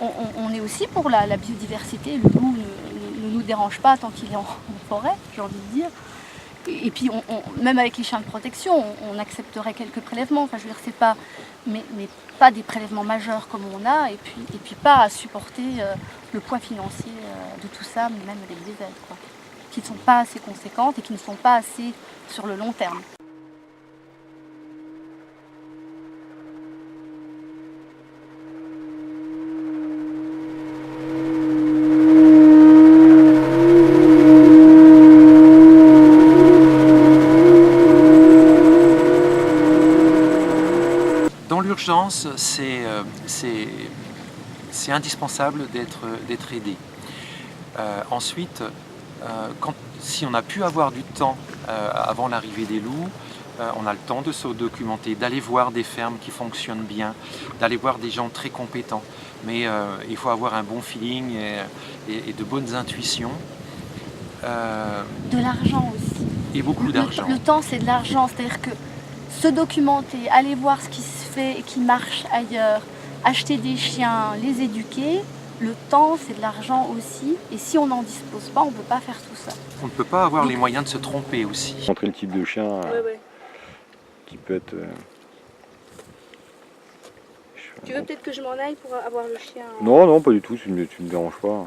on est aussi pour la biodiversité. Le loup ne nous dérange pas tant qu'il est en forêt, j'ai envie de dire. Et puis même avec les chiens de protection, on accepterait quelques prélèvements. Enfin, je veux dire, c'est pas, mais pas des prélèvements majeurs comme on a, et puis pas à supporter le poids financier de tout ça, même avec des aides, quoi, qui ne sont pas assez conséquentes et qui ne sont pas assez sur le long terme. C'est indispensable d'être aidé. Ensuite, si on a pu avoir du temps avant l'arrivée des loups, on a le temps de se documenter, d'aller voir des fermes qui fonctionnent bien, d'aller voir des gens très compétents. Mais il faut avoir un bon feeling et de bonnes intuitions. De l'argent aussi. Et beaucoup d'argent. Le temps, c'est de l'argent. C'est-à-dire que se documenter, aller voir ce qui se fait et qui marche ailleurs, acheter des chiens, les éduquer, le temps c'est de l'argent aussi, et si on n'en dispose pas, on ne peut pas faire tout ça. On ne peut pas avoir les moyens de se tromper aussi. Montrer le type de chien Ouais. qui peut être... Tu veux peut-être que je m'en aille pour avoir le chien? Non, non, pas du tout, tu ne me déranges pas.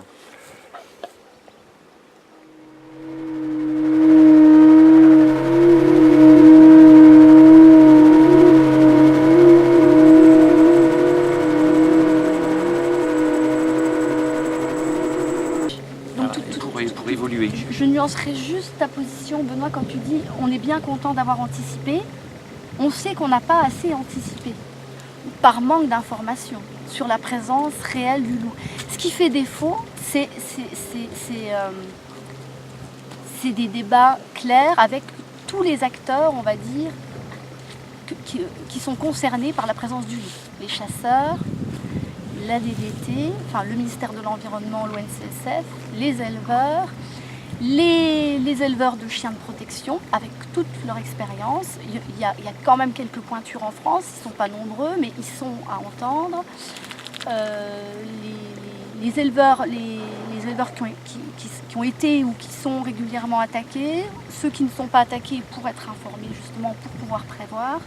Pour évoluer. Je nuancerai juste ta position, Benoît, quand tu dis on est bien content d'avoir anticipé. On sait qu'on n'a pas assez anticipé, par manque d'informations sur la présence réelle du loup. Ce qui fait défaut, c'est des débats clairs avec tous les acteurs, on va dire, qui sont concernés par la présence du loup. Les chasseurs, la DDT, enfin le ministère de l'Environnement, l'ONCSF, les éleveurs, les éleveurs de chiens de protection, avec toute leur expérience. Il y a quand même quelques pointures en France, ils ne sont pas nombreux, mais ils sont à entendre. Les éleveurs qui ont été ou qui sont régulièrement attaqués, ceux qui ne sont pas attaqués pour être informés justement, pour pouvoir prévoir.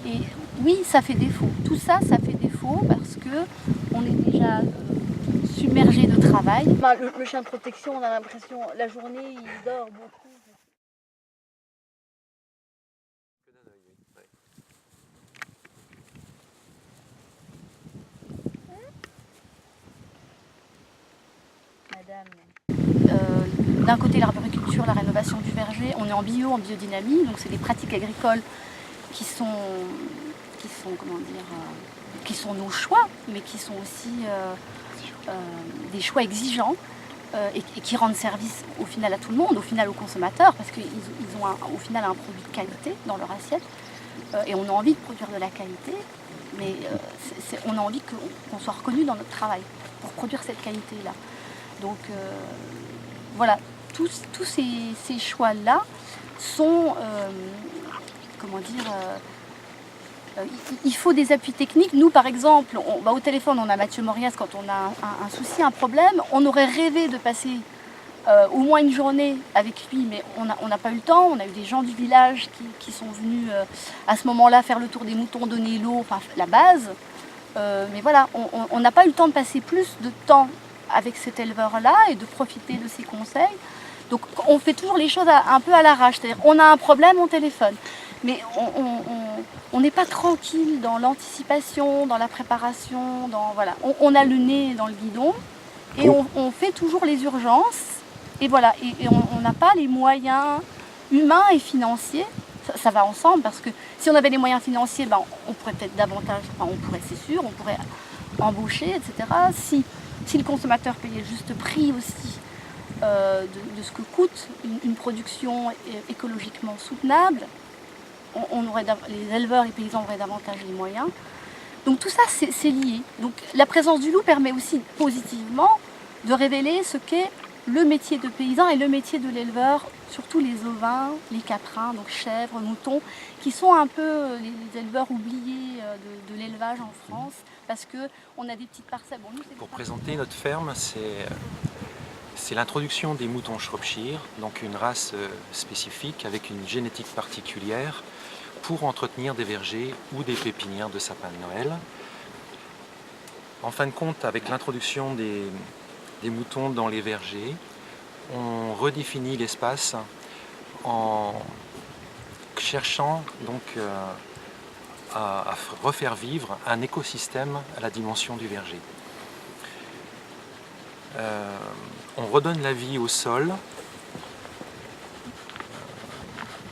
Et oui, ça fait défaut. Tout ça, ça fait défaut parce qu'on est déjà submergé de travail. Le chien de protection, on a l'impression, la journée, il dort beaucoup. D'un côté l'arboriculture, la rénovation du verger, on est en biodynamie, donc c'est des pratiques agricoles qui sont nos choix, mais qui sont aussi des choix exigeants et qui rendent service au final à tout le monde, au final aux consommateurs, parce qu'ils ont au final un produit de qualité dans leur assiette et on a envie de produire de la qualité, mais on a envie qu'on soit reconnu dans notre travail pour produire cette qualité-là. Donc voilà, tous ces choix-là sont, il faut des appuis techniques. Nous, par exemple, au téléphone, on a Mathieu Morias quand on a un souci, un problème. On aurait rêvé de passer au moins une journée avec lui, mais on n'a pas eu le temps. On a eu des gens du village qui sont venus à ce moment-là faire le tour des moutons, donner l'eau, enfin la base. Mais voilà, on n'a pas eu le temps de passer plus de temps avec cet éleveur-là et de profiter de ses conseils. Donc on fait toujours les choses un peu à l'arrache, c'est-à-dire on a un problème, on téléphone. Mais on n'est pas tranquille dans l'anticipation, dans la préparation, voilà. On a le nez dans le guidon et on fait toujours les urgences. Et voilà, et on n'a pas les moyens humains et financiers. Ça va ensemble parce que si on avait les moyens financiers, on pourrait peut-être davantage, c'est sûr, on pourrait embaucher, etc. Si le consommateur payait le juste prix aussi de ce que coûte une production écologiquement soutenable, les éleveurs, les paysans auraient davantage les moyens. Donc tout ça, c'est lié. Donc la présence du loup permet aussi positivement de révéler ce qu'est le métier de paysan et le métier de l'éleveur, surtout les ovins, les caprins, donc chèvres, moutons, qui sont un peu les éleveurs oubliés de l'élevage en France, parce qu'on a des petites parcelles. Bon, nous, pour présenter notre ferme, c'est l'introduction des moutons Shropshire, donc une race spécifique avec une génétique particulière pour entretenir des vergers ou des pépinières de sapins de Noël. En fin de compte, avec l'introduction des moutons dans les vergers, on redéfinit l'espace en cherchant donc à refaire vivre un écosystème à la dimension du verger. On redonne la vie au sol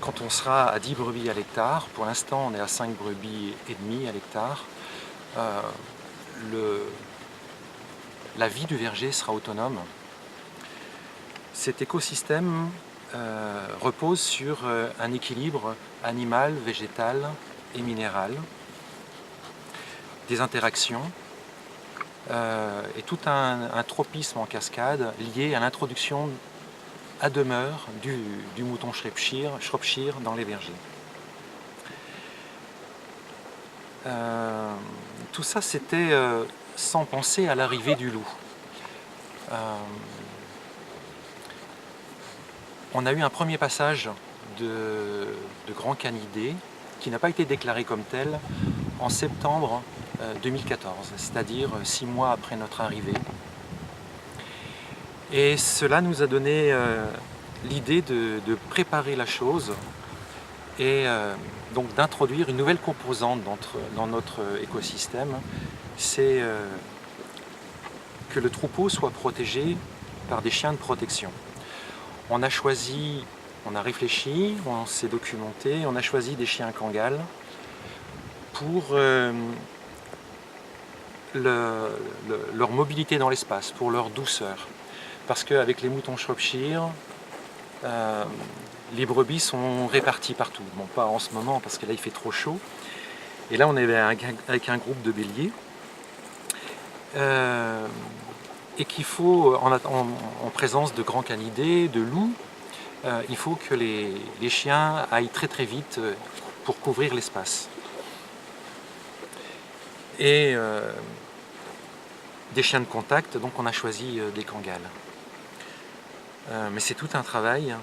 quand on sera à 10 brebis à l'hectare. Pour l'instant, on est à 5 brebis et demi à l'hectare. La vie du verger sera autonome. Cet écosystème repose sur un équilibre animal, végétal et minéral, des interactions et tout un tropisme en cascade lié à l'introduction à demeure du mouton Shropshire dans les vergers. Tout ça, c'était sans penser à l'arrivée du loup. On a eu un premier passage de grands canidés qui n'a pas été déclaré comme tel en septembre 2014, c'est-à-dire 6 mois après notre arrivée. Et cela nous a donné l'idée de préparer la chose et donc d'introduire une nouvelle composante dans notre écosystème, c'est que le troupeau soit protégé par des chiens de protection. On a choisi, on a réfléchi, on s'est documenté, on a choisi des chiens Kangal pour leur mobilité dans l'espace, pour leur douceur. Parce qu'avec les moutons Shropshire, les brebis sont réparties partout. Bon, pas en ce moment parce que là il fait trop chaud. Et là on est avec un groupe de béliers. Et qu'il faut, en présence de grands canidés, de loups, il faut que les chiens aillent très très vite pour couvrir l'espace. Et des chiens de contact, donc on a choisi des Kangal. Mais c'est tout un travail,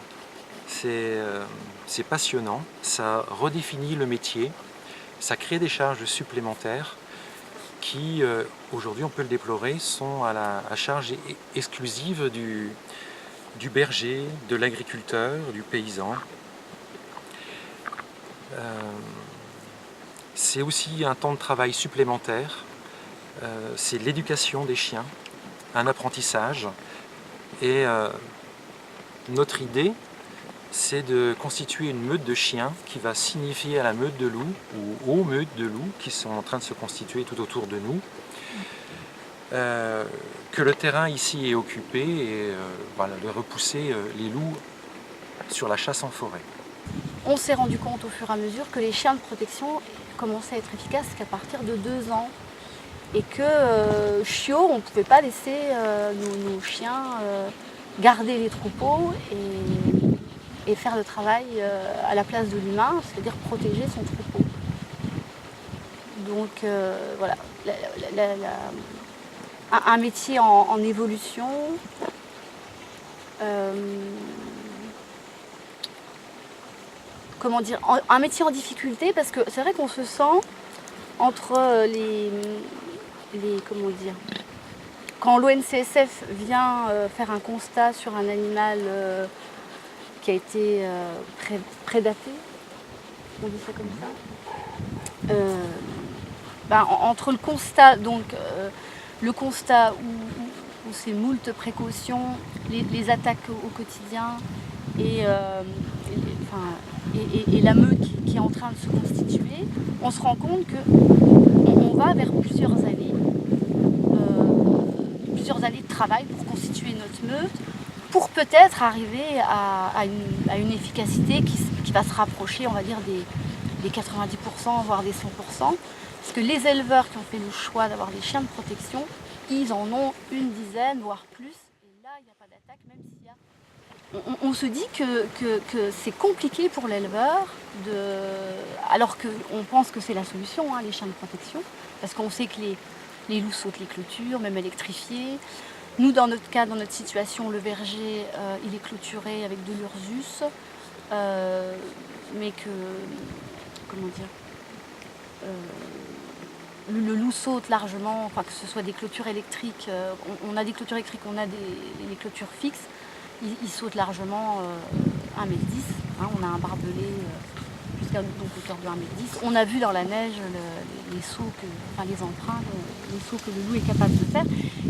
c'est passionnant, ça redéfinit le métier, ça crée des charges supplémentaires qui, aujourd'hui on peut le déplorer, sont à charge exclusive du berger, de l'agriculteur, du paysan. C'est aussi un temps de travail supplémentaire, c'est l'éducation des chiens, un apprentissage. Et notre idée, c'est de constituer une meute de chiens qui va signifier à la meute de loups ou aux meutes de loups qui sont en train de se constituer tout autour de nous que le terrain ici est occupé et voilà, de repousser les loups sur la chasse en forêt. On s'est rendu compte au fur et à mesure que les chiens de protection commençaient à être efficaces qu'à partir de 2 ans et que chiot, on ne pouvait pas laisser nos chiens garder les troupeaux et faire le travail à la place de l'humain, c'est-à-dire protéger son troupeau. Donc voilà, un métier en évolution, comment dire, un métier en difficulté parce que c'est vrai qu'on se sent entre les comment dire, quand l'ONCSF vient faire un constat sur un animal qui a été prédaté, on dit ça comme ça, entre le constat, donc le constat où c'est moult précautions, les attaques au quotidien et la meute qui est en train de se constituer, on se rend compte qu'on va vers plusieurs années de travail pour constituer notre meute, pour peut-être arriver à une efficacité qui va se rapprocher, on va dire, des 90%, voire des 100%. Parce que les éleveurs qui ont fait le choix d'avoir des chiens de protection, ils en ont une dizaine, voire plus. Et là, il n'y a pas d'attaque, même s'il y a... On se dit que c'est compliqué pour l'éleveur, alors qu'on pense que c'est la solution, hein, les chiens de protection, parce qu'on sait que les loups sautent les clôtures, même électrifiées. Nous, dans notre cas, dans notre situation, le berger, il est clôturé avec de l'Ursus, mais que, comment dire, le loup saute largement, enfin que ce soit des clôtures électriques, on a des clôtures électriques, on a des clôtures fixes, il saute largement 1,10 m, hein, on a un barbelé jusqu'à hauteur de 1,10 m. On a vu dans la neige les sauts, les empreintes, les sauts que le loup est capable de faire.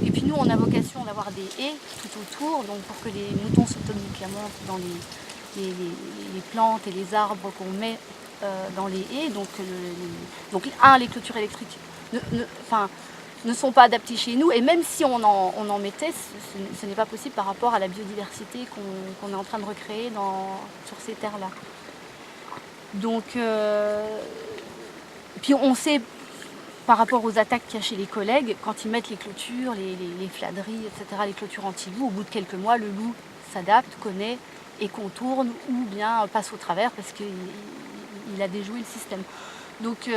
Et puis nous, on a vocation d'avoir des haies tout autour, donc pour que les moutons s'autonomiquement dans les plantes et les arbres qu'on met dans les haies. Donc les clôtures électriques ne sont pas adaptées chez nous, et même si on en mettait, ce n'est pas possible par rapport à la biodiversité qu'on est en train de recréer sur ces terres-là. Donc, puis on sait, par rapport aux attaques qu'il y a chez les collègues, quand ils mettent les clôtures, les fladeries, etc., les clôtures anti-loup, au bout de quelques mois, le loup s'adapte, connaît et contourne, ou bien passe au travers parce qu'il a déjoué le système. Donc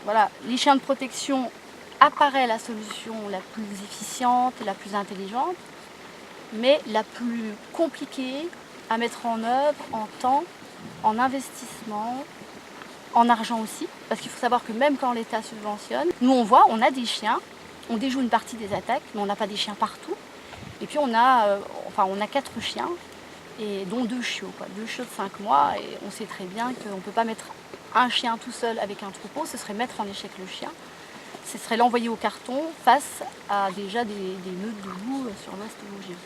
voilà, les chiens de protection apparaît la solution la plus efficiente et la plus intelligente, mais la plus compliquée à mettre en œuvre en temps, en investissement, en argent aussi, parce qu'il faut savoir que même quand l'État subventionne, nous on voit, on a des chiens, on déjoue une partie des attaques, mais on n'a pas des chiens partout. Et puis on a 4 chiens, et dont 2 chiots, 2 chiots de 5 mois, et on sait très bien qu'on ne peut pas mettre un chien tout seul avec un troupeau, ce serait mettre en échec le chien. Ce serait l'envoyer au carton face à déjà des meutes de loups sur l'ouest vosgien.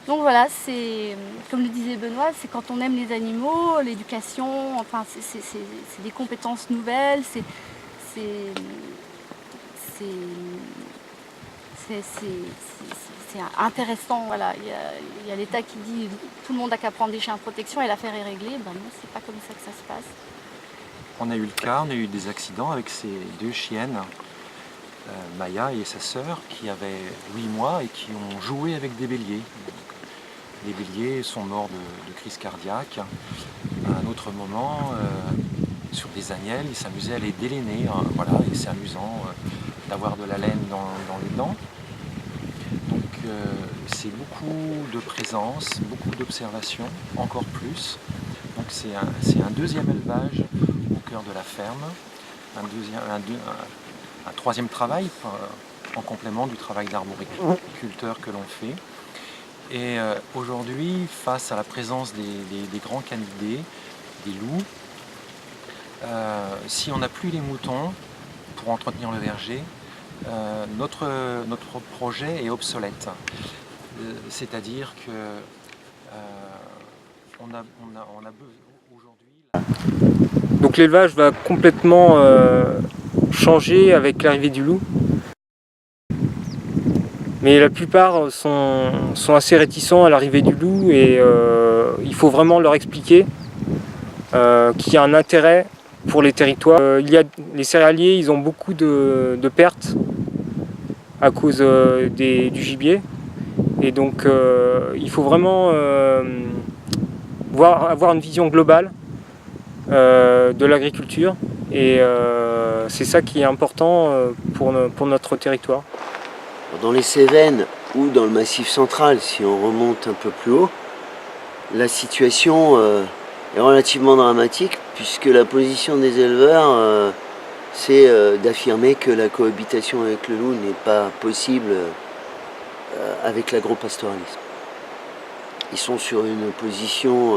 Donc voilà, c'est comme le disait Benoît, c'est quand on aime les animaux, l'éducation, enfin c'est des compétences nouvelles, c'est intéressant. Voilà, il y a l'État qui dit tout le monde n'a qu'à prendre des chiens de protection et l'affaire est réglée. Ben non, c'est pas comme ça que ça se passe. On a eu le cas, on a eu des accidents avec ces 2 chiennes, Maya et sa sœur, qui avaient 8 mois et qui ont joué avec des béliers. Les béliers sont morts de crise cardiaque. À un autre moment, sur des agnelles, ils s'amusaient à les délainer. Hein, voilà, et c'est amusant d'avoir de la laine dans les dents. Donc c'est beaucoup de présence, beaucoup d'observation, encore plus. Donc c'est un deuxième élevage au cœur de la ferme, un troisième travail en complément du travail d'arboriculteur que l'on fait. Et aujourd'hui, face à la présence des grands canidés, des loups, si on n'a plus les moutons pour entretenir le verger, notre projet est obsolète. C'est-à-dire que on a aujourd'hui... Donc l'élevage va complètement changer avec l'arrivée du loup. Mais la plupart sont assez réticents à l'arrivée du loup et il faut vraiment leur expliquer qu'il y a un intérêt pour les territoires. Les céréaliers, ils ont beaucoup de pertes à cause du gibier. Et donc il faut vraiment avoir une vision globale de l'agriculture. Et c'est ça qui est important pour notre territoire. Dans les Cévennes ou dans le Massif central, si on remonte un peu plus haut, la situation est relativement dramatique puisque la position des éleveurs, c'est d'affirmer que la cohabitation avec le loup n'est pas possible avec l'agropastoralisme. Ils sont sur une position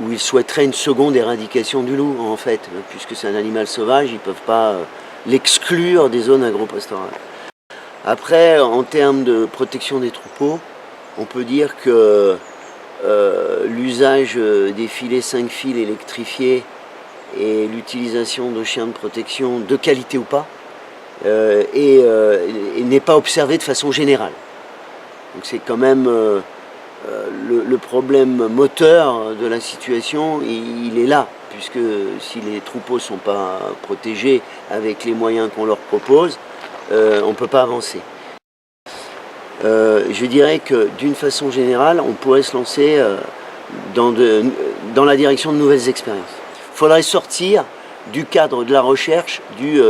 où ils souhaiteraient une seconde éradication du loup, en fait, puisque c'est un animal sauvage, ils ne peuvent pas l'exclure des zones agropastorales. Après, en termes de protection des troupeaux, on peut dire que l'usage des filets 5 fils électrifiés et l'utilisation de chiens de protection, de qualité ou pas, n'est pas observé de façon générale. Donc c'est quand même le problème moteur de la situation, il est là, puisque si les troupeaux ne sont pas protégés avec les moyens qu'on leur propose, on ne peut pas avancer. Je dirais que d'une façon générale, on pourrait se lancer dans la direction de nouvelles expériences. Il faudrait sortir du cadre de la recherche, du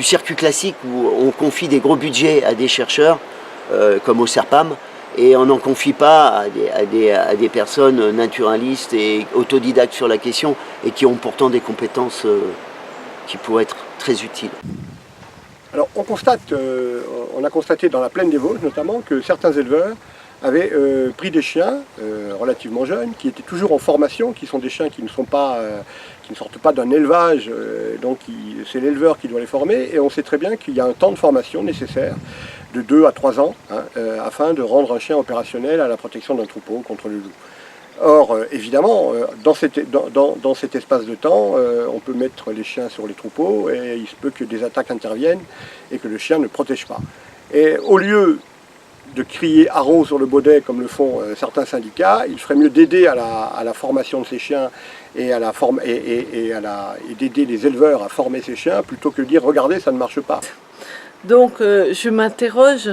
circuit classique où on confie des gros budgets à des chercheurs, comme au CERPAM, et on n'en confie pas à des personnes naturalistes et autodidactes sur la question et qui ont pourtant des compétences qui pourraient être très utiles. Alors on a constaté dans la plaine des Vosges notamment que certains éleveurs avaient pris des chiens relativement jeunes, qui étaient toujours en formation, qui sont des chiens qui ne sortent pas d'un élevage, donc c'est l'éleveur qui doit les former, et on sait très bien qu'il y a un temps de formation nécessaire de 2 à 3 ans, afin de rendre un chien opérationnel à la protection d'un troupeau contre le loup. Or, évidemment, dans cet espace de temps, on peut mettre les chiens sur les troupeaux et il se peut que des attaques interviennent et que le chien ne protège pas. Et au lieu de crier haro sur le baudet comme le font certains syndicats, il ferait mieux d'aider à la formation de ces chiens et d'aider les éleveurs à former ces chiens plutôt que de dire regardez, ça ne marche pas. Donc je m'interroge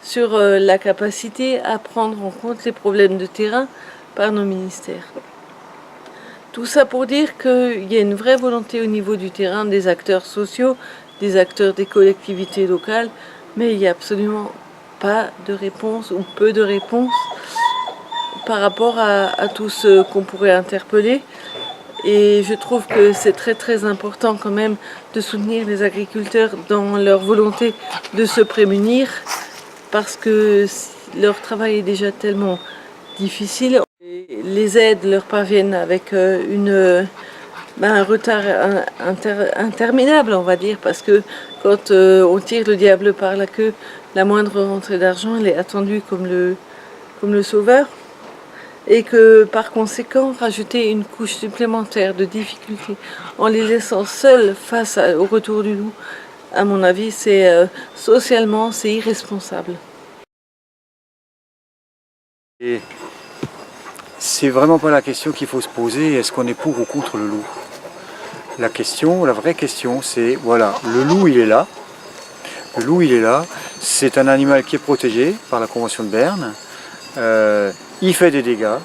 sur la capacité à prendre en compte les problèmes de terrain par nos ministères. Tout ça pour dire qu'il y a une vraie volonté au niveau du terrain des acteurs sociaux, des acteurs des collectivités locales, mais il n'y a absolument pas de réponse ou peu de réponse par rapport à tout ce qu'on pourrait interpeller. Et je trouve que c'est très important quand même de soutenir les agriculteurs dans leur volonté de se prémunir, parce que leur travail est déjà tellement difficile. Les aides leur parviennent avec un retard interminable, on va dire, parce que quand on tire le diable par la queue, la moindre rentrée d'argent, elle est attendue comme le sauveur. Et que par conséquent, rajouter une couche supplémentaire de difficultés en les laissant seuls face au retour du loup, à mon avis, socialement, c'est irresponsable. Et c'est vraiment pas la question qu'il faut se poser, est-ce qu'on est pour ou contre le loup? La vraie question, c'est, voilà, le loup il est là. Le loup il est là, c'est un animal qui est protégé par la Convention de Berne. Il fait des dégâts.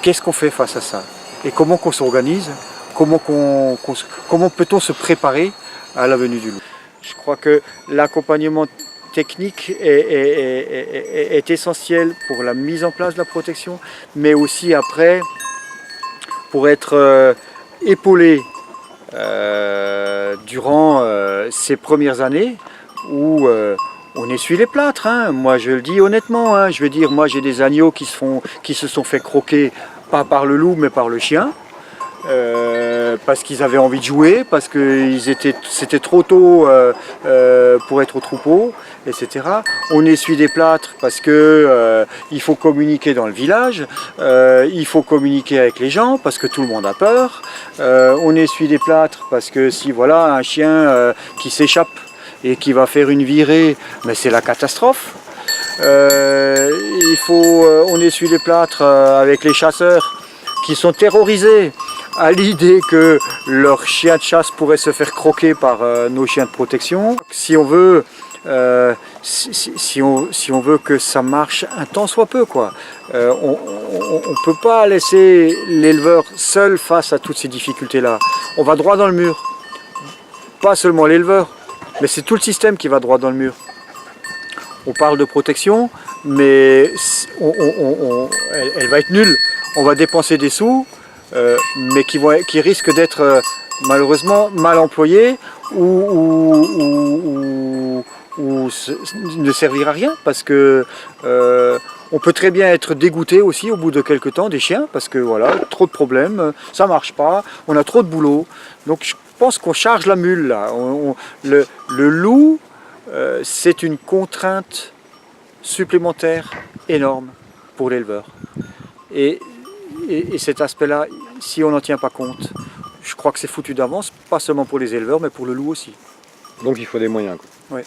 Qu'est-ce qu'on fait face à ça? Et comment qu'on s'organise? Comment peut-on se préparer à la venue du loup? Je crois que l'accompagnement technique est essentiel pour la mise en place de la protection, mais aussi après pour être épaulé durant ces premières années où on essuie les plâtres, hein. Moi je le dis honnêtement, hein. Je veux dire, moi j'ai des agneaux qui se sont fait croquer, pas par le loup mais par le chien, parce qu'ils avaient envie de jouer, parce que c'était trop tôt pour être au troupeau, etc. On essuie des plâtres parce que il faut communiquer dans le village, il faut communiquer avec les gens parce que tout le monde a peur. On essuie des plâtres parce que si voilà un chien qui s'échappe et qui va faire une virée, mais c'est la catastrophe. On essuie les plâtres avec les chasseurs qui sont terrorisés à l'idée que leur chien de chasse pourrait se faire croquer par nos chiens de protection. Si on veut, si on veut que ça marche un tant soit peu, quoi. On ne peut pas laisser l'éleveur seul face à toutes ces difficultés-là. On va droit dans le mur. Pas seulement l'éleveur, mais c'est tout le système qui va droit dans le mur. On parle de protection, mais elle va être nulle. On va dépenser des sous, mais qui risquent d'être malheureusement mal employés ou ne servir à rien, parce que on peut très bien être dégoûté aussi au bout de quelques temps des chiens, parce que voilà, trop de problèmes, ça marche pas, on a trop de boulot. Donc je pense qu'on charge la mule là. Le loup, c'est une contrainte supplémentaire énorme pour l'éleveur. Et cet aspect-là, si on n'en tient pas compte, je crois que c'est foutu d'avance, pas seulement pour les éleveurs, mais pour le loup aussi. Donc il faut des moyens, quoi. Ouais.